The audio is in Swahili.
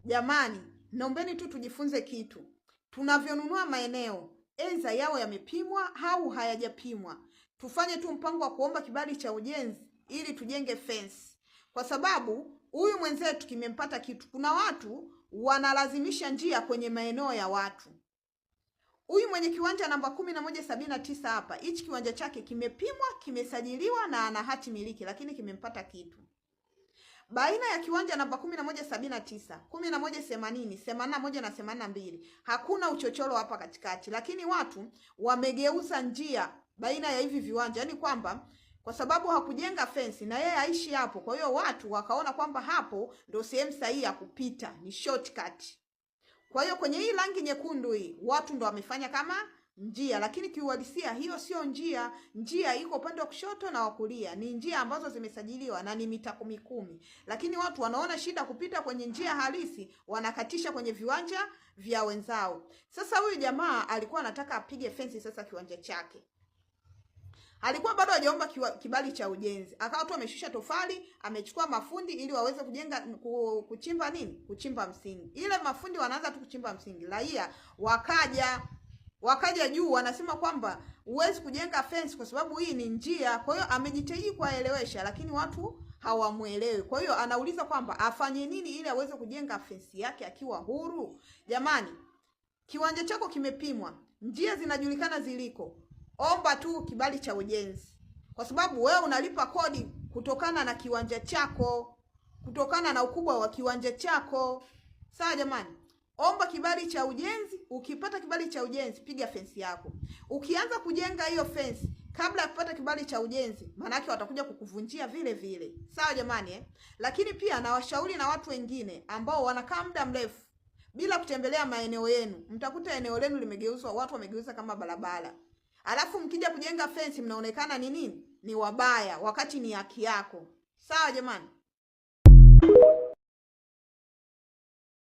Jamani, naombeni tu tujifunze kitu. Tunavyonunua maeneo, aidha yao yamepimwa au hayajapimwa. Tufanye tu mpango wa kuomba kibali cha ujenzi ili tujenge fence. Kwa sababu huyu mwenzetu kimempata kitu. Kuna watu wanalazimisha njia kwenye maeneo ya watu. Huyu mwenye kiwanja namba 1179 hapa, hichi kiwanja chake kimepimwa, kimesajiliwa na ana hati miliki, lakini kimempata kitu. Baina ya kiwanja namba 1179, 1180, 81 na 82, hakuna uchochoro hapa katikati, lakini watu wamegeuza njia baina ya hivi viwanja, yani kwamba kwa sababu hakujenga fence na yeye aishi hapo, kwa hiyo watu wakaona kwamba hapo ndio sehemu sahihi ya kupita, ni shortcut. Kwa hiyo kwenye hii rangi nyekundu hii watu ndo wamefanya kama njia, lakini kiuhalisia hiyo sio njia. Njia iko upande wa kushoto na wa kulia. Ni njia ambazo zimesajiliwa na ni mita 10. Lakini watu wanaona shida kupita kwenye njia halisi, wanakatisha kwenye viwanja vya wenzao. Sasa huyu jamaa alikuwa anataka apige fence sasa kiwanja chake. Alikuwa bado hajaomba kibali cha ujenzi. Akawa tu ameshusha tofali, amechukua mafundi ili waweze kujenga kuchimba nini? Kuchimba msingi. Ile mafundi wanaanza tu kuchimba msingi. Raia wakaja juu wanasema kwamba huwezi kujenga fence kwa sababu hii ni njia. Kwa hiyo amejitahidi kuwaelewesha, lakini watu hawamuelewi. Kwa hiyo anauliza kwamba afanye nini ili aweze kujenga fence yake akiwa huru. Jamani, kiwanja chako kimepimwa, njia zinajulikana ziliko. Omba tu kibali cha ujenzi. Kwa sababu wewe unalipa kodi kutokana na kiwanja chako, kutokana na ukubwa wa kiwanja chako. Sawa jamani? Omba kibali cha ujenzi. Ukipata kibali cha ujenzi, piga fence yako. Ukianza kujenga hiyo fence kabla ya kupata kibali cha ujenzi, maana yake watakuja kukuvunjia vile vile. Sawa jamani Lakini pia nawashauri na watu wengine ambao wanakaa muda mrefu bila kutembelea maeneo yenu. Mtakuta eneo lenu limegeuzwa, watu wamegeuza kama barabara. Alafu mkija kujenga fence mnaonekana ni nini? Ni wabaya, wakati ni haki yako. Sawa jamani?